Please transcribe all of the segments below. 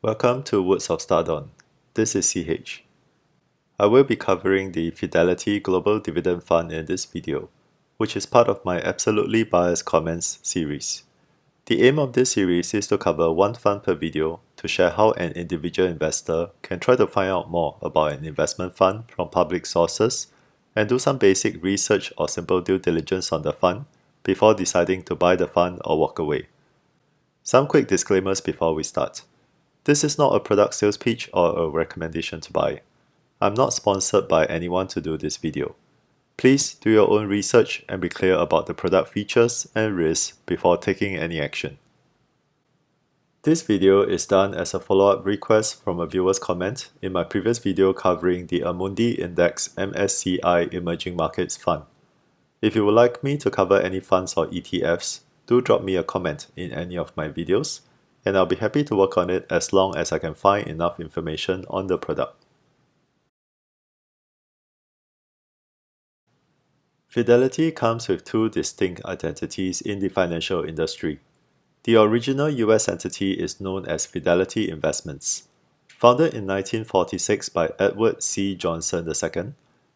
Welcome to Woods of Stardon. This is CH. I will be covering the Fidelity Global Dividend Fund in this video, which is part of my Absolutely Biased Comments series. The aim of this series is to cover one fund per video to share how an individual investor can try to find out more about an investment fund from public sources and do some basic research or simple due diligence on the fund before deciding to buy the fund or walk away. Some quick disclaimers before we start. This is not a product sales pitch or a recommendation to buy. I'm not sponsored by anyone to do this video. Please do your own research and be clear about the product features and risks before taking any action. This video is done as a follow-up request from a viewer's comment in my previous video covering the Amundi Index MSCI Emerging Markets Fund. If you would like me to cover any funds or ETFs, do drop me a comment in any of my videos, and I'll be happy to work on it as long as I can find enough information on the product. Fidelity comes with two distinct identities in the financial industry. The original US entity is known as Fidelity Investments. Founded in 1946 by Edward C. Johnson II,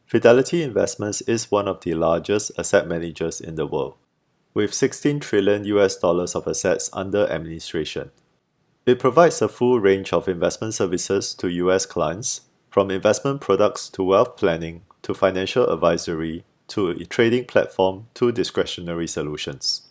Fidelity Investments is one of the largest asset managers in the world, with 16 trillion US dollars of assets under administration. It provides a full range of investment services to US clients, from investment products to wealth planning to financial advisory to a trading platform to discretionary solutions.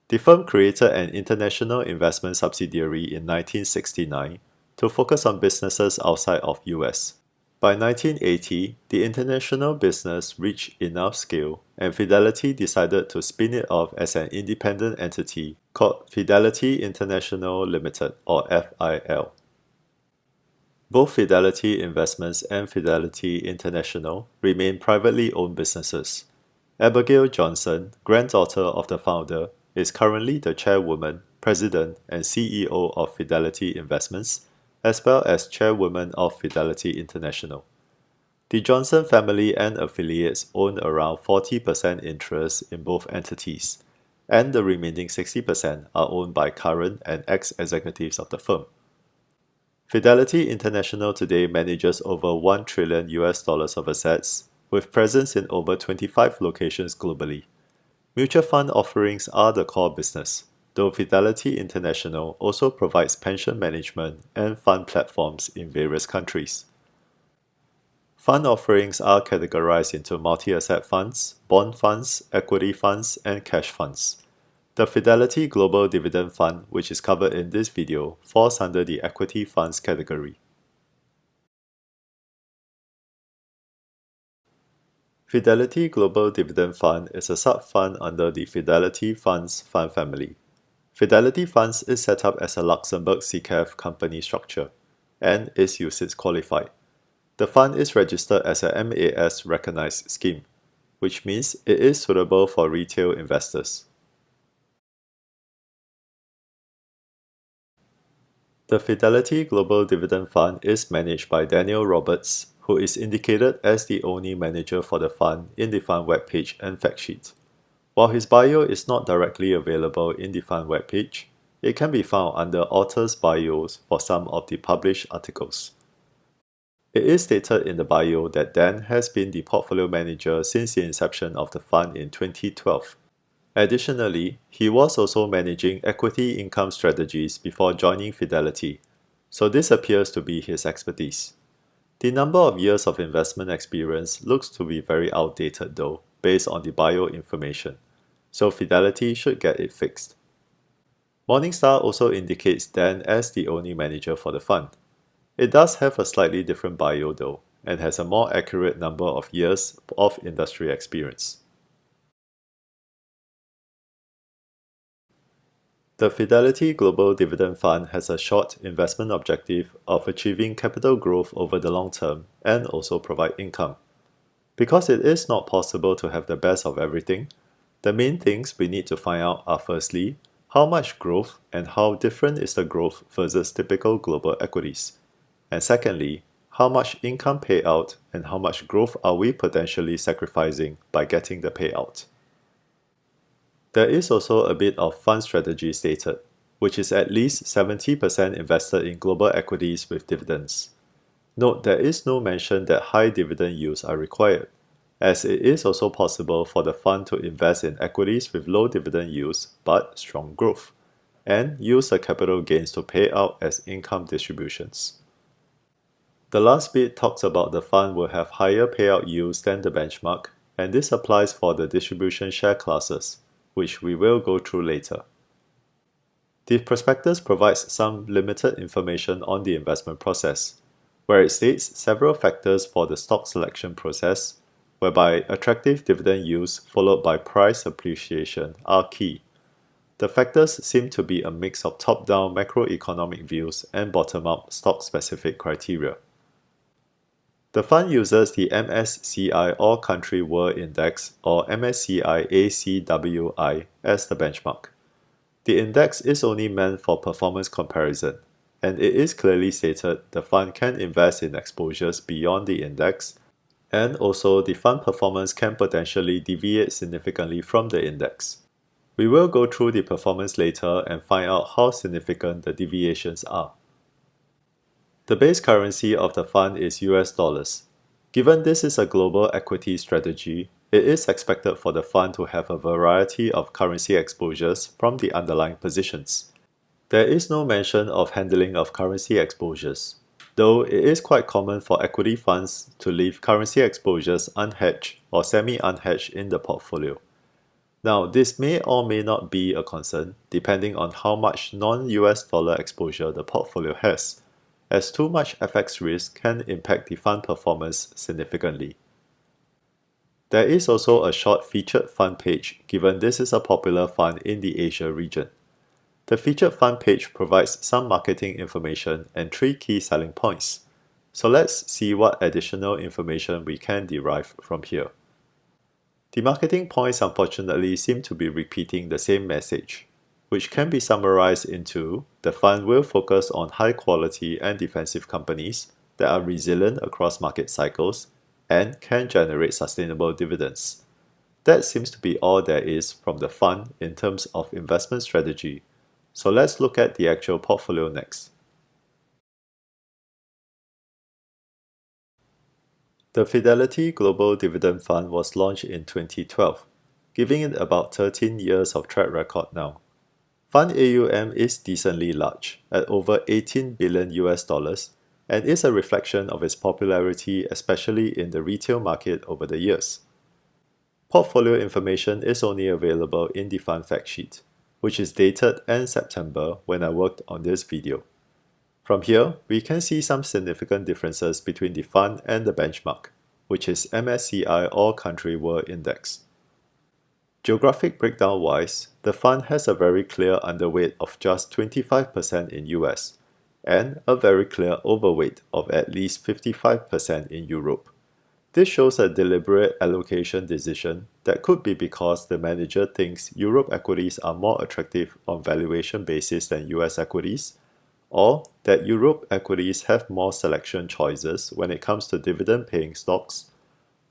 The firm created an international investment subsidiary in 1969 to focus on businesses outside of US. By 1980, the international business reached enough scale and Fidelity decided to spin it off as an independent entity called Fidelity International Limited or FIL. Both Fidelity Investments and Fidelity International remain privately owned businesses. Abigail Johnson, granddaughter of the founder, is currently the chairwoman, president, and CEO of Fidelity Investments, as well as chairwoman of Fidelity International. The Johnson family and affiliates own around 40% interest in both entities, and the remaining 60% are owned by current and ex-executives of the firm. Fidelity International today manages over 1 trillion US dollars of assets, with presence in over 25 locations globally. Mutual fund offerings are the core business, though Fidelity International also provides pension management and fund platforms in various countries. Fund offerings are categorized into multi-asset funds, bond funds, equity funds, and cash funds. The Fidelity Global Dividend Fund, which is covered in this video, falls under the equity funds category. Fidelity Global Dividend Fund is a sub-fund under the Fidelity Funds fund family. Fidelity Funds is set up as a Luxembourg SICAV company structure and is UCITS qualified. The fund is registered as a MAS recognized scheme, which means it is suitable for retail investors. The Fidelity Global Dividend Fund is managed by Daniel Roberts, who is indicated as the only manager for the fund in the fund webpage and fact sheet. While his bio is not directly available in the fund webpage, it can be found under author's bios for some of the published articles. It is stated in the bio that Dan has been the portfolio manager since the inception of the fund in 2012. Additionally, he was also managing equity income strategies before joining Fidelity, so this appears to be his expertise. The number of years of investment experience looks to be very outdated though, based on the bio information, so Fidelity should get it fixed. Morningstar also indicates Dan as the only manager for the fund. It does have a slightly different bio though, and has a more accurate number of years of industry experience. The Fidelity Global Dividend Fund has a short investment objective of achieving capital growth over the long term and also provide income. Because it is not possible to have the best of everything, the main things we need to find out are firstly, how much growth and how different is the growth versus typical global equities. And secondly, how much income payout and how much growth are we potentially sacrificing by getting the payout. There is also a bit of fund strategy stated. which is at least 70% invested in global equities with dividends. Note there is no mention that high dividend yields are required, as it is also possible for the fund to invest in equities with low dividend yields but strong growth, and use the capital gains to pay out as income distributions. The last bit talks about the fund will have higher payout yields than the benchmark, and this applies for the distribution share classes, which we will go through later. The prospectus provides some limited information on the investment process, where it states several factors for the stock selection process, whereby attractive dividend yields followed by price appreciation are key. The factors seem to be a mix of top-down macroeconomic views and bottom-up stock-specific criteria. The fund uses the MSCI All Country World Index or MSCI ACWI as the benchmark. The index is only meant for performance comparison, and it is clearly stated the fund can invest in exposures beyond the index, and also the fund performance can potentially deviate significantly from the index. We will go through the performance later and find out how significant the deviations are. The base currency of the fund is US dollars. Given this is a global equity strategy, it is expected for the fund to have a variety of currency exposures from the underlying positions. There is no mention of handling of currency exposures, though it is quite common for equity funds to leave currency exposures unhedged or semi-unhedged in the portfolio. Now, this may or may not be a concern depending on how much non-US dollar exposure the portfolio has, as too much FX risk can impact the fund performance significantly. There is also a short featured fund page given this is a popular fund in the Asia region. The featured fund page provides some marketing information and 3 key selling points. So let's see what additional information we can derive from here. The marketing points unfortunately seem to be repeating the same message, which can be summarized into the fund will focus on high quality and defensive companies that are resilient across market cycles and can generate sustainable dividends. That seems to be all there is from the fund in terms of investment strategy. So let's look at the actual portfolio next. The Fidelity Global Dividend Fund was launched in 2012, giving it about 13 years of track record now. Fund AUM is decently large, at over 18 billion US dollars, and is a reflection of its popularity especially in the retail market over the years. Portfolio information is only available in the fund fact sheet, which is dated end September when I worked on this video. From here, we can see some significant differences between the fund and the benchmark, which is MSCI All Country World Index. Geographic breakdown wise, the fund has a very clear underweight of just 25% in US, and a very clear overweight of at least 55% in Europe. This shows a deliberate allocation decision that could be because the manager thinks Europe equities are more attractive on valuation basis than US equities, or that Europe equities have more selection choices when it comes to dividend-paying stocks,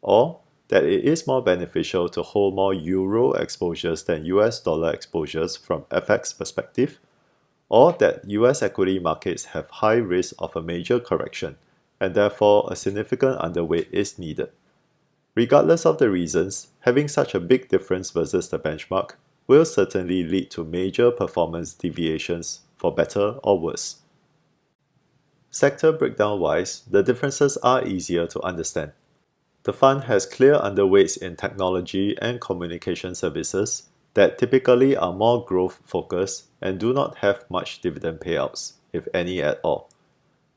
or that it is more beneficial to hold more euro exposures than US dollar exposures from FX perspective, or that US equity markets have high risk of a major correction, and therefore a significant underweight is needed. Regardless of the reasons, having such a big difference versus the benchmark will certainly lead to major performance deviations for better or worse. Sector breakdown wise, the differences are easier to understand. The fund has clear underweights in technology and communication services that typically are more growth focused and do not have much dividend payouts, if any at all.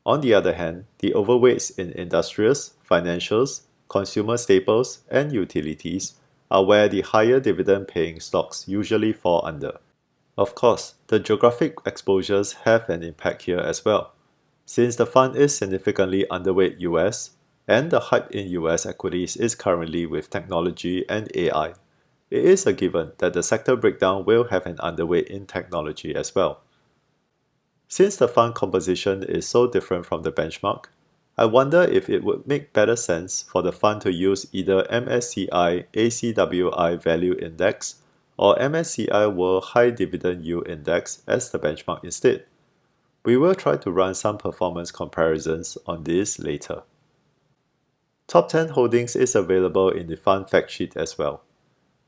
On the other hand, the overweights in industrials, financials, consumer staples, and utilities are where the higher dividend paying stocks usually fall under. Of course, the geographic exposures have an impact here as well. Since the fund is significantly underweight US, and the hype in US equities is currently with technology and AI, it is a given that the sector breakdown will have an underweight in technology as well. Since the fund composition is so different from the benchmark, I wonder if it would make better sense for the fund to use either MSCI ACWI Value Index or MSCI World High Dividend Yield Index as the benchmark instead. We will try to run some performance comparisons on this later. Top 10 holdings is available in the fund fact sheet as well.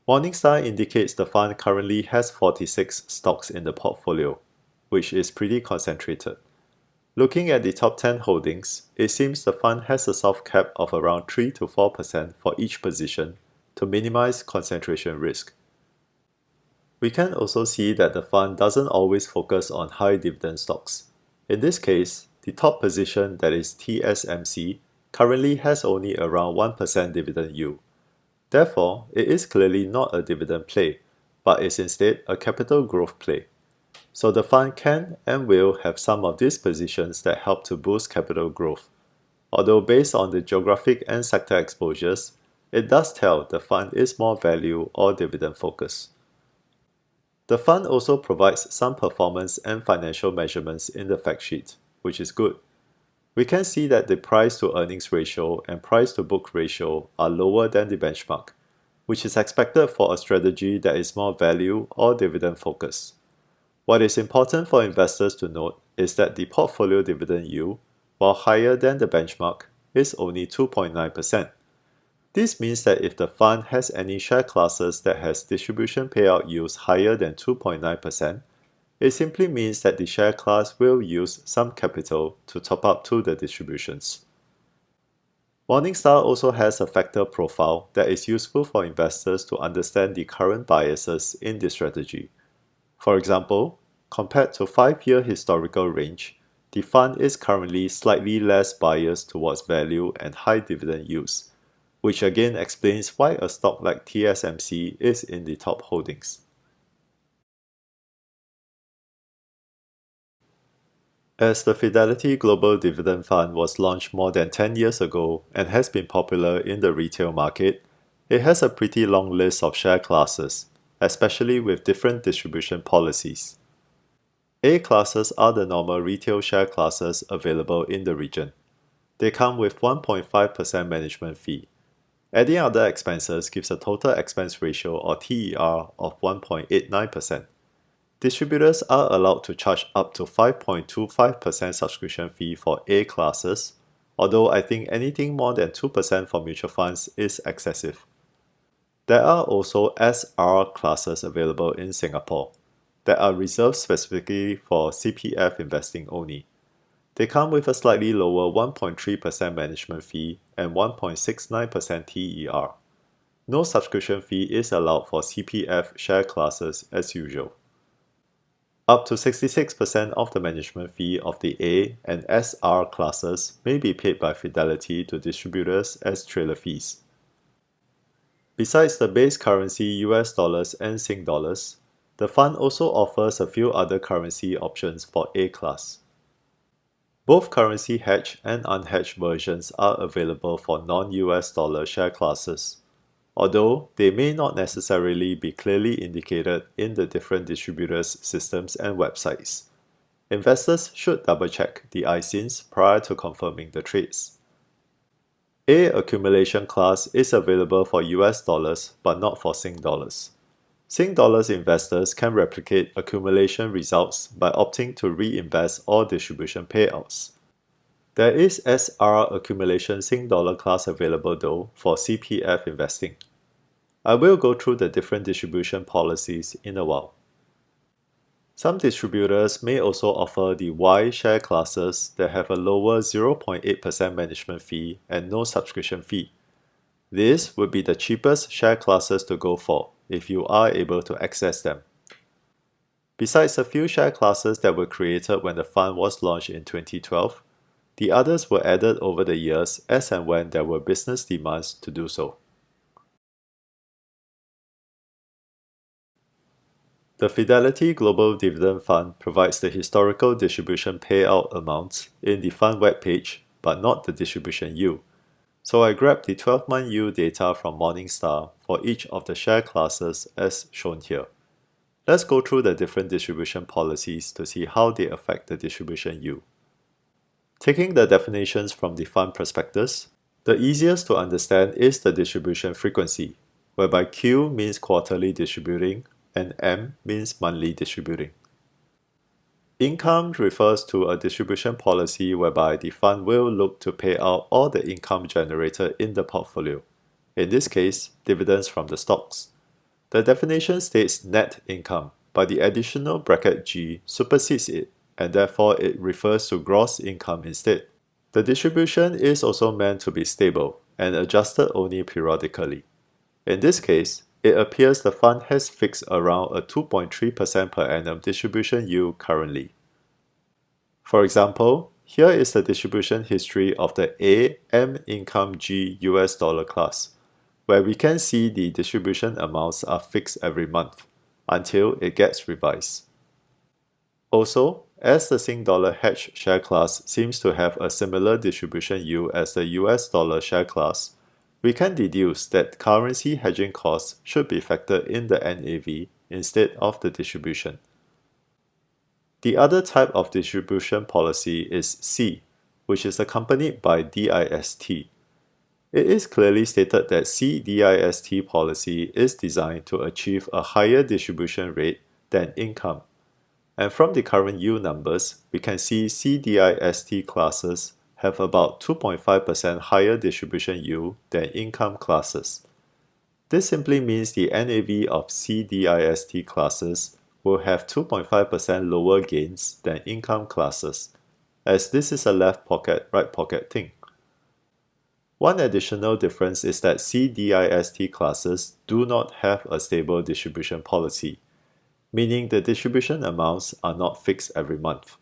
Morningstar indicates the fund currently has 46 stocks in the portfolio, which is pretty concentrated. Looking at the top 10 holdings, it seems the fund has a soft cap of around 3 to 4% for each position to minimize concentration risk. We can also see that the fund doesn't always focus on high dividend stocks. In this case, the top position, that is TSMC, currently has only around 1% dividend yield. Therefore, it is clearly not a dividend play, but is instead a capital growth play. So the fund can and will have some of these positions that help to boost capital growth. Although based on the geographic and sector exposures, it does tell the fund is more value or dividend focused. The fund also provides some performance and financial measurements in the fact sheet, which is good. We can see that the price to earnings ratio and price to book ratio are lower than the benchmark, which is expected for a strategy that is more value or dividend focused. What is important for investors to note is that the portfolio dividend yield, while higher than the benchmark, is only 2.9%. This means that if the fund has any share classes that has distribution payout yields higher than 2.9%, it simply means that the share class will use some capital to top up to the distributions. Morningstar also has a factor profile that is useful for investors to understand the current biases in the strategy. For example, compared to 5-year historical range, the fund is currently slightly less biased towards value and high dividend yields, which again explains why a stock like TSMC is in the top holdings. As the Fidelity Global Dividend Fund was launched more than 10 years ago and has been popular in the retail market, it has a pretty long list of share classes, especially with different distribution policies. A classes are the normal retail share classes available in the region. They come with 1.5% management fee. Adding other expenses gives a total expense ratio or TER of 1.89%. Distributors are allowed to charge up to 5.25% subscription fee for A classes, although I think anything more than 2% for mutual funds is excessive. There are also SR classes available in Singapore that are reserved specifically for CPF investing only. They come with a slightly lower 1.3% management fee and 1.69% TER. No subscription fee is allowed for CPF share classes as usual. Up to 66% of the management fee of the A and SR classes may be paid by Fidelity to distributors as trailer fees. Besides the base currency US dollars and Sing dollars, the fund also offers a few other currency options for A class. Both currency hedged and unhedged versions are available for non-US dollar share classes, although they may not necessarily be clearly indicated in the different distributors' systems and websites. Investors should double-check the ISINs prior to confirming the trades. A accumulation class is available for US dollars but not for Sing dollars. Sing dollars investors can replicate accumulation results by opting to reinvest all distribution payouts. There is SR accumulation Sing dollar class available though for CPF investing. I will go through the different distribution policies in a while. Some distributors may also offer the Y share classes that have a lower 0.8% management fee and no subscription fee. This would be the cheapest share classes to go for if you are able to access them. Besides a few share classes that were created when the fund was launched in 2012, the others were added over the years as and when there were business demands to do so. The Fidelity Global Dividend Fund provides the historical distribution payout amounts in the fund webpage, but not the distribution yield. So I grabbed the 12-month yield data from Morningstar for each of the share classes as shown here. Let's go through the different distribution policies to see how they affect the distribution yield. Taking the definitions from the fund prospectus, the easiest to understand is the distribution frequency, whereby Q means quarterly distributing and M means monthly distributing. Income refers to a distribution policy whereby the fund will look to pay out all the income generated in the portfolio, in this case, dividends from the stocks. The definition states net income, but the additional bracket G supersedes it, and therefore it refers to gross income instead. The distribution is also meant to be stable and adjusted only periodically. In this case, it appears the fund has fixed around a 2.3% per annum distribution yield currently. For example, here is the distribution history of the A M Income G US dollar class, where we can see the distribution amounts are fixed every month until it gets revised. Also, as the Sing Dollar Hedge share class seems to have a similar distribution yield as the US dollar share class, we can deduce that currency hedging costs should be factored in the NAV instead of the distribution. The other type of distribution policy is C, which is accompanied by DIST. It is clearly stated that CDIST policy is designed to achieve a higher distribution rate than income. And from the current yield numbers, we can see CDIST classes have about 2.5% higher distribution yield than income classes. This simply means the NAV of CDIST classes will have 2.5% lower gains than income classes, as this is a left pocket, right pocket thing. One additional difference is that CDIST classes do not have a stable distribution policy, meaning the distribution amounts are not fixed every month.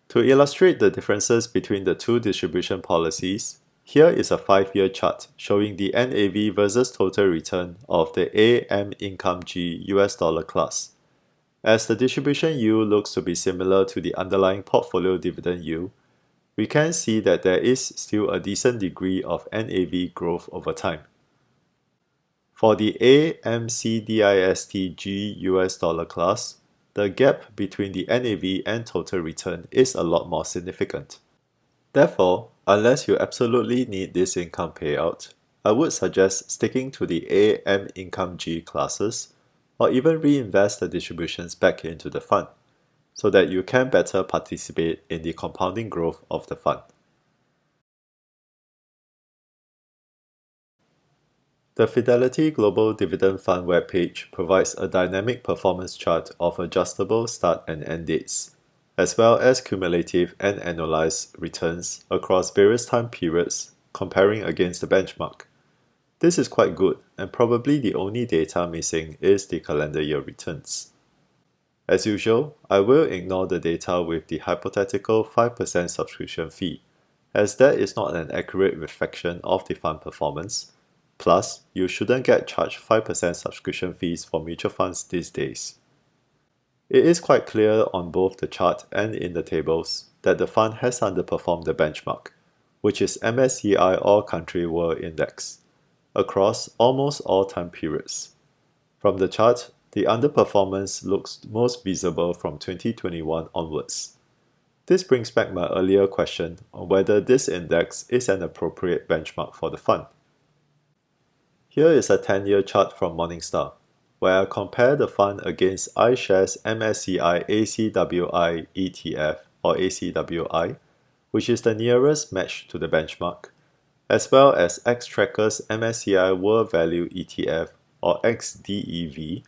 To illustrate the differences between the two distribution policies, here is a 5-year chart showing the NAV versus total return of the AM Income G US dollar class. As the distribution yield looks to be similar to the underlying portfolio dividend yield, we can see that there is still a decent degree of NAV growth over time. For the AMCDISTG US dollar class, the gap between the NAV and total return is a lot more significant. Therefore, unless you absolutely need this income payout, I would suggest sticking to the AM Income G classes or even reinvest the distributions back into the fund so that you can better participate in the compounding growth of the fund. The Fidelity Global Dividend Fund webpage provides a dynamic performance chart of adjustable start and end dates, as well as cumulative and annualized returns across various time periods comparing against the benchmark. This is quite good, and probably the only data missing is the calendar year returns. As usual, I will ignore the data with the hypothetical 5% subscription fee, as that is not an accurate reflection of the fund performance. Plus, you shouldn't get charged 5% subscription fees for mutual funds these days. It is quite clear on both the chart and in the tables that the fund has underperformed the benchmark, which is MSCI All Country World Index, across almost all time periods. From the chart, the underperformance looks most visible from 2021 onwards. This brings back my earlier question on whether this index is an appropriate benchmark for the fund. Here is a 10-year chart from Morningstar, where I compare the fund against iShares MSCI ACWI ETF or ACWI, which is the nearest match to the benchmark, as well as Xtracker's MSCI World Value ETF or XDEV,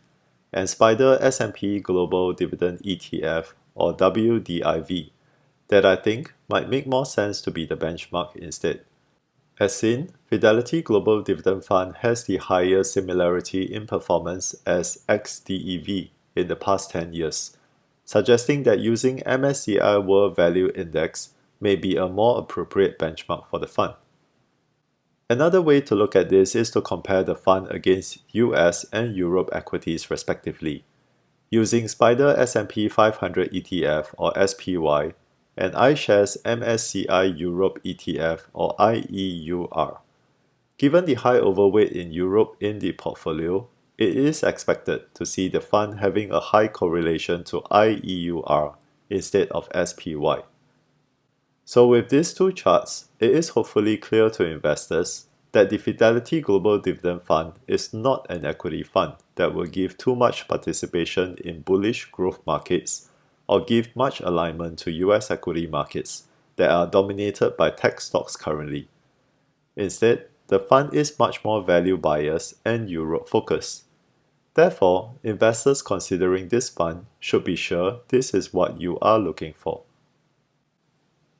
and Spider S&P Global Dividend ETF or WDIV, that I think might make more sense to be the benchmark instead. As seen, Fidelity Global Dividend Fund has the higher similarity in performance as XDEV in the past 10 years, suggesting that using MSCI World Value Index may be a more appropriate benchmark for the fund. Another way to look at this is to compare the fund against US and Europe equities respectively, using Spider S&P 500 ETF or SPY and iShares MSCI Europe ETF or IEUR. Given the high overweight in Europe in the portfolio, it is expected to see the fund having a high correlation to IEUR instead of SPY. So with these two charts, it is hopefully clear to investors that the Fidelity Global Dividend Fund is not an equity fund that will give too much participation in bullish growth markets or give much alignment to US equity markets that are dominated by tech stocks currently. Instead, the fund is much more value biased and Europe focused. Therefore, investors considering this fund should be sure this is what you are looking for.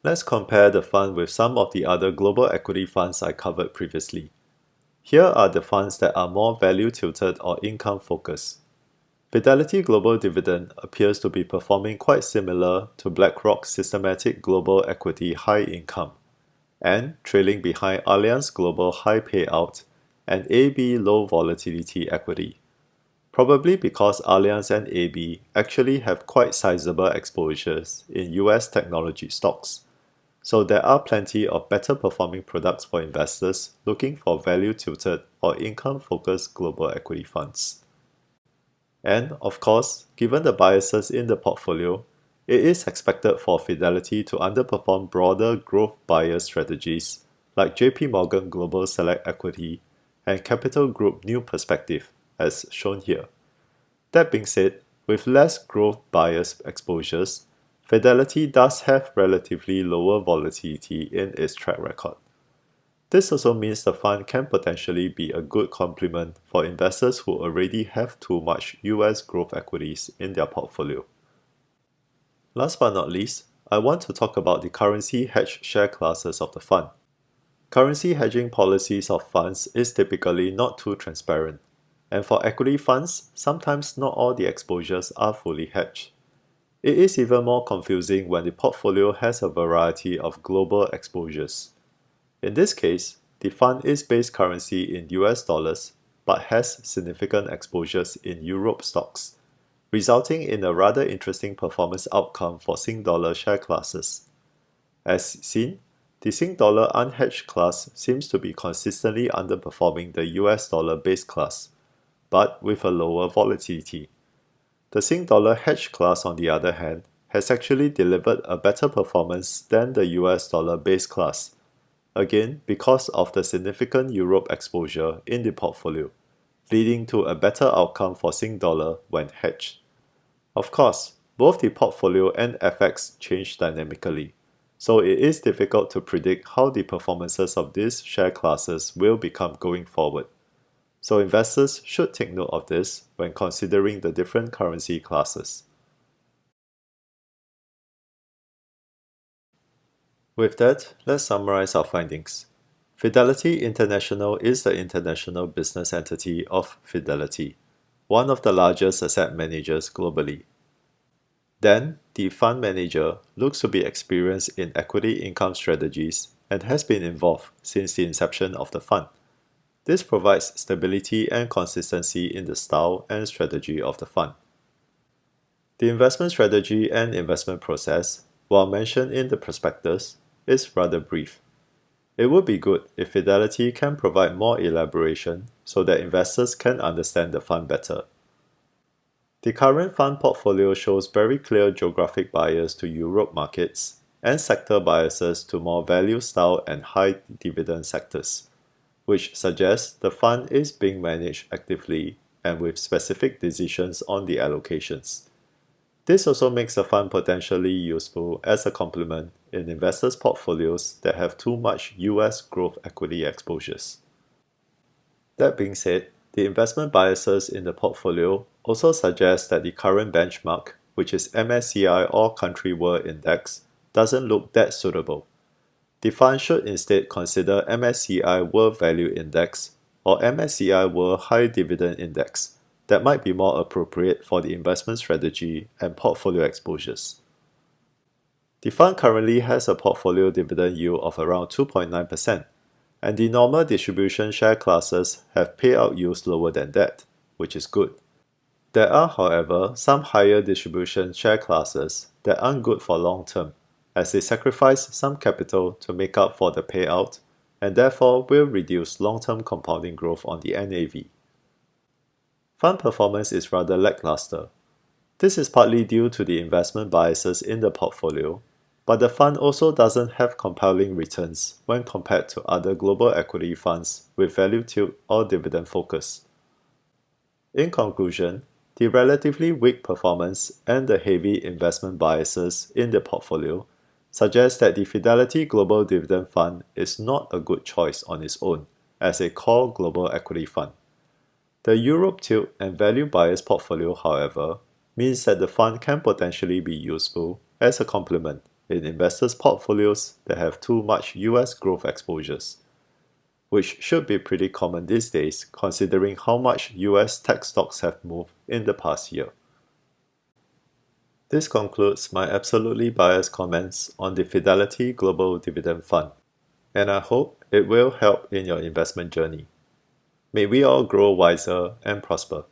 Let's compare the fund with some of the other global equity funds I covered previously. Here are the funds that are more value tilted or income focused. Fidelity Global Dividend appears to be performing quite similar to BlackRock's systematic global equity high income, and trailing behind Allianz Global High Payout and AB Low Volatility Equity. Probably because Allianz and AB actually have quite sizable exposures in US technology stocks. So there are plenty of better performing products for investors looking for value tilted or income focused global equity funds. And of course, given the biases in the portfolio, it is expected for Fidelity to underperform broader growth bias strategies like JP Morgan Global Select Equity and Capital Group New Perspective, as shown here. That being said, with less growth bias exposures, Fidelity does have relatively lower volatility in its track record. This also means the fund can potentially be a good complement for investors who already have too much US growth equities in their portfolio. Last but not least, I want to talk about the currency hedge share classes of the fund. Currency hedging policies of funds is typically not too transparent, and for equity funds, sometimes not all the exposures are fully hedged. It is even more confusing when the portfolio has a variety of global exposures. In this case, the fund is base currency in US dollars but has significant exposures in Europe stocks, resulting in a rather interesting performance outcome for Sing dollar share classes. As seen, the Sing dollar unhedged class seems to be consistently underperforming the US dollar base class, but with a lower volatility. The Sing dollar hedge class, on the other hand, has actually delivered a better performance than the US dollar base class, again because of the significant Europe exposure in the portfolio, leading to a better outcome for Sing dollar when hedged. Of course, both the portfolio and FX change dynamically, so it is difficult to predict how the performances of these share classes will become going forward. So investors should take note of this when considering the different currency classes. With that, let's summarize our findings. Fidelity International is the international business entity of Fidelity, one of the largest asset managers globally. Then, the fund manager looks to be experienced in equity income strategies and has been involved since the inception of the fund. This provides stability and consistency in the style and strategy of the fund. The investment strategy and investment process, while mentioned in the prospectus, is rather brief. It would be good if Fidelity can provide more elaboration so that investors can understand the fund better. The current fund portfolio shows very clear geographic bias to Europe markets and sector biases to more value style and high dividend sectors, which suggests the fund is being managed actively and with specific decisions on the allocations. This also makes the fund potentially useful as a complement in investors' portfolios that have too much US growth equity exposures. That being said, the investment biases in the portfolio also suggest that the current benchmark, which is MSCI All Country World Index, doesn't look that suitable. The fund should instead consider MSCI World Value Index or MSCI World High Dividend Index that might be more appropriate for the investment strategy and portfolio exposures. The fund currently has a portfolio dividend yield of around 2.9%, and the normal distribution share classes have payout yields lower than that, which is good. There are, however, some higher distribution share classes that aren't good for long term, as they sacrifice some capital to make up for the payout and therefore will reduce long-term compounding growth on the NAV. Fund performance is rather lackluster. This is partly due to the investment biases in the portfolio, But the fund also doesn't have compelling returns when compared to other global equity funds with value tilt or dividend focus. In conclusion, the relatively weak performance and the heavy investment biases in the portfolio suggest that the Fidelity Global Dividend Fund is not a good choice on its own as a core global equity fund. The Europe tilt and value bias portfolio, however, means that the fund can potentially be useful as a complement in investors' portfolios that have too much US growth exposures, which should be pretty common these days considering how much US tech stocks have moved in the past year. This concludes my absolutely biased comments on the Fidelity Global Dividend Fund, and I hope it will help in your investment journey. May we all grow wiser and prosper.